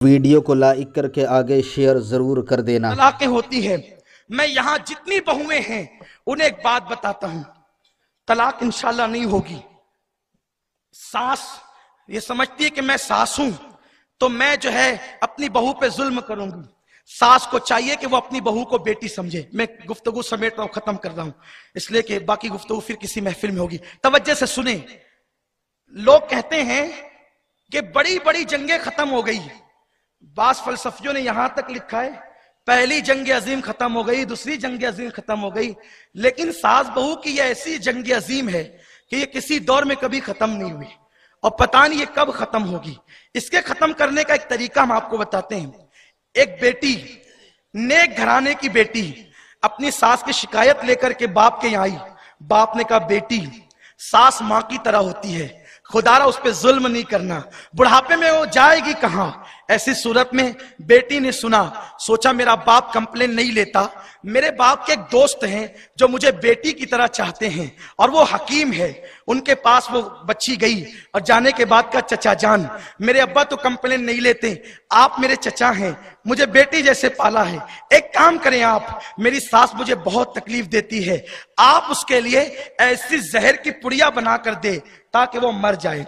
Video کو like کر کے آگے شیئر ضرور کر دینا۔ طلاقیں ہوتی ہے، میں یہاں جتنی بہویں ہیں انہیں ایک بات بتاتا ہوں، طلاق انشاءاللہ نہیں ہوگی۔ ساس یہ سمجھتی ہے کہ میں ساس ہوں تو میں جو ہے اپنی بہو پہ ظلم کروں گی۔ ساس کو چاہیے کہ وہ اپنی بہو کو بیٹی سمجھے۔ میں گفتگو سمیٹ رہا ہوں، ختم کر رہا ہوں، اس لیے کہ باقی گفتگو پھر کسی محفل میں ہوگی۔ توجہ سے سنیں، لوگ کہتے ہیں کہ بڑی بڑی جنگیں ختم ہو گئی۔ بعض فلسفیوں نے یہاں تک لکھا ہے پہلی جنگ عظیم ختم ہو گئی، دوسری جنگ عظیم ختم ہو گئی، لیکن ساس بہو کی یہ ایسی جنگ عظیم ہے کہ یہ کسی دور میں کبھی ختم نہیں ہوئی، اور پتہ نہیں یہ کب ختم ہوگی۔ اس کے ختم کرنے کا ایک طریقہ ہم آپ کو بتاتے ہیں۔ ایک بیٹی، نیک گھرانے کی بیٹی، اپنی ساس کی شکایت لے کر کے باپ کے یہاں آئی۔ باپ نے کہا بیٹی، ساس ماں کی طرح ہوتی ہے، خدا را اس پہ ظلم نہیں کرنا، بڑھاپے میں وہ جائے گی کہاں۔ ایسی صورت میں بیٹی نے سنا، سوچا میرا باپ کمپلین نہیں لیتا، میرے باپ کے ایک دوست ہیں جو مجھے بیٹی کی طرح چاہتے ہیں اور وہ حکیم ہے۔ ان کے پاس وہ بچی گئی اور جانے کے بعد کہا چچا جان، میرے ابا تو کمپلین نہیں لیتے، آپ میرے چچا ہیں، مجھے بیٹی جیسے پالا ہے، ایک کام کریں آپ، میری ساس مجھے بہت تکلیف دیتی ہے، آپ اس کے لیے ایسی زہر کی پڑیا بنا کر دے تاکہ وہ مر جائے،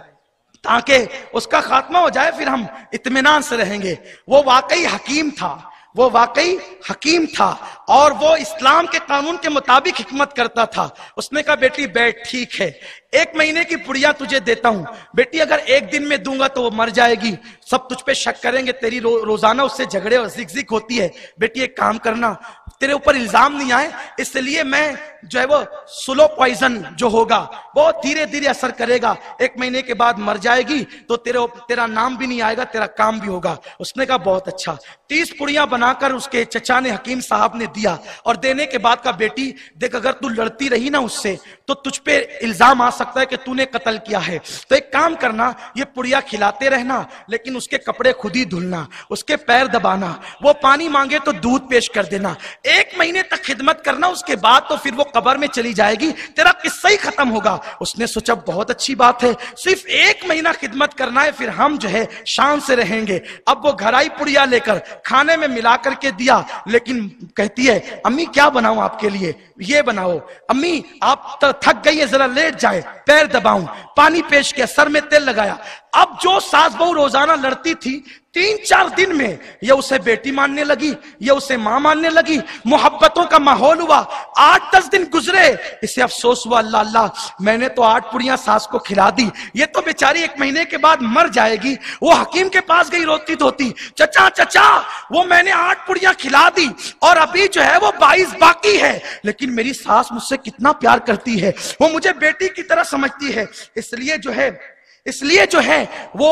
تاکہ اس کا خاتمہ ہو جائے، پھر ہم اطمینان سے رہیں گے۔ وہ واقعی حکیم تھا، وہ واقعی حکیم تھا اور وہ اسلام کے قانون کے مطابق حکمت کرتا تھا۔ اس نے کہا بیٹی بیٹھ، ٹھیک ہے، 1 مہینے کی پڑیا تجھے دیتا ہوں، بیٹی اگر 1 دن میں دوں گا تو وہ مر جائے گی، سب تجھ پہ شک کریں گے، تیری روزانہ اس سے جھگڑے اور زک ہوتی ہے، بیٹی ایک کام کرنا، تیرے اوپر الزام نہیں آئے اس لیے میں جو ہے وہ سلو پوائزن جو ہوگا بہت دھیرے دھیرے اثر کرے گا، 1 مہینے کے بعد مر جائے گی تو تیرا نام بھی نہیں آئے گا، تیرا کام بھی ہوگا۔ اس نے کہا بہت اچھا۔ 30 پڑیاں بنا کر اس کے چچا نے، حکیم صاحب نے دیا، اور دینے کے بعد کہا بیٹی دیکھ اگر تو لڑتی رہی نا اس سے تو تجھ پہ الزام آ سکتا ہے کہ تو نے قتل کیا ہے، تو ایک کام کرنا، یہ پڑیا کھلاتے رہنا لیکن اس کے کپڑے خود ہی دھلنا، اس کے پیر دبانا، وہ پانی مانگے تو دودھ پیش کر دینا، 1 مہینے تک خدمت کرنا، اس کے بعد تو پھر وہ قبر میں چلی جائے گی، تیرا قصہ ہی ختم ہوگا۔ اس نے سوچا بہت اچھی بات ہے، صرف 1 مہینہ خدمت کرنا ہے، پھر ہم جو ہے شان سے رہیں گے۔ اب وہ گھر آئی پڑیا لے کر، کھانے میں ملا کر کے دیا، لیکن کہتی ہے امی کیا بناؤں آپ کے لیے؟ یہ بناؤ۔ امی آپ تھک گئی ہے، ذرا لیٹ جائیں، پیر دباؤں، پانی پیش کیا، سر میں تیل لگایا۔ اب جو ساس بہو روزانہ لڑتی تھی، 3-4 دن میں یہ اسے بیٹی ماننے لگی، یہ اسے ماں ماننے لگی، محبتوں کا ماحول ہوا۔ 8-10 دن گزرے، اسے افسوس ہوا اللہ اللہ میں نے تو 8 پڑیاں ساس کو کھلا دی، یہ تو بیچاری 1 مہینے کے بعد مر جائے گی۔ وہ حکیم کے پاس گئی روتی دھوتی، چچا چچا وہ میں نے 8 پڑیاں کھلا دی اور ابھی جو ہے وہ 22 باقی ہے، لیکن میری ساس مجھ سے کتنا پیار کرتی ہے، وہ مجھے بیٹی کی طرح سمجھتی ہے، اس لیے جو ہے وہ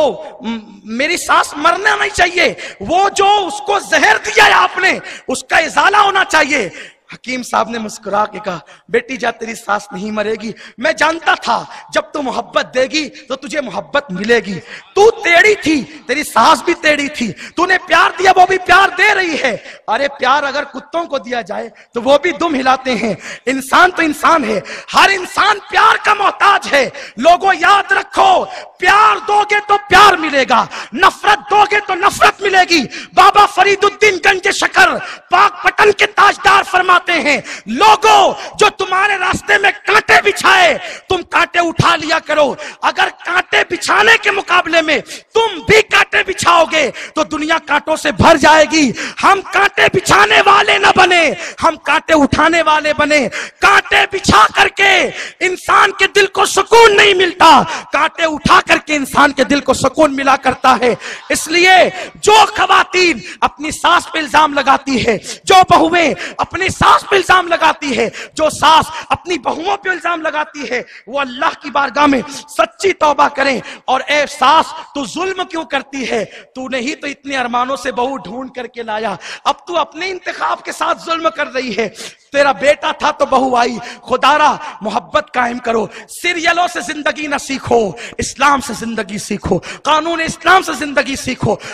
میری ساس مرنا نہیں چاہیے، وہ جو اس کو زہر دیا ہے آپ نے اس کا ازالہ ہونا چاہیے۔ حکیم صاحب نے مسکرا کے کہا بیٹی جا تیری ساس نہیں مرے گی، میں جانتا تھا جب تو محبت دے گی تو تجھے محبت ملے گی، تو ٹیڑھی تھی، تیری ساس بھی ٹیڑھی تھی، تو نے پیار دیا وہ بھی پیار دے رہی ہے، ارے پیار اگر کتوں کو دیا جائے تو وہ بھی دم ہلاتے ہیں، انسان تو انسان ہے، ہر انسان پیار کا محتاج ہے۔ لوگوں یاد رکھو پیار دو گے تو پیار ملے گا، نفرت دو گے تو نفرت ملے گی۔ بابا فرید الدین گنج شکر پاک پٹن کے تاجدار فرماتے ہیں لوگوں جو تمہارے راستے میں کانٹے بچھائے تم کانٹے اٹھا لیا کرو، اگر کانٹے بچھانے کے مقابلے میں تم بھی کانٹے بچھاؤ گے تو دنیا کانٹوں سے بھر جائے گی۔ ہم کانٹے بچھانے والے نہ بنے، ہم کانٹے اٹھانے والے بنے۔ کانٹے بچھا کر کے انسان کے دل کو سکون نہیں ملتا، کانٹے اٹھا کر کے انسان کے دل کو سکون ملا کرتا ہے۔ اس لیے جو خواتین اپنی ساس پہ الزام لگاتی ہے، جو بہویں اپنی ساس پہ الزام لگاتی ہے، جو ساس اپنی بہووں پہ الزام لگاتی ہے، وہ اللہ کی بارگاہ میں سچی توبہ کریں اور اے ساس تو ظلم کیوں کرتی ہے؟ تو نے ہی تو اتنے ارمانوں سے بہو ڈھونڈ کر کے لایا، اب تو اپنے انتخاب کے ساتھ ظلم کر رہی ہے۔ تیرا بیٹا تھا تو بہو آئی، خدا را محبت قائم کرو، سیریلوں سے زندگی نہ سیکھو، اسلام سے زندگی سیکھو، قانون اسلام سے زندگی سیکھو۔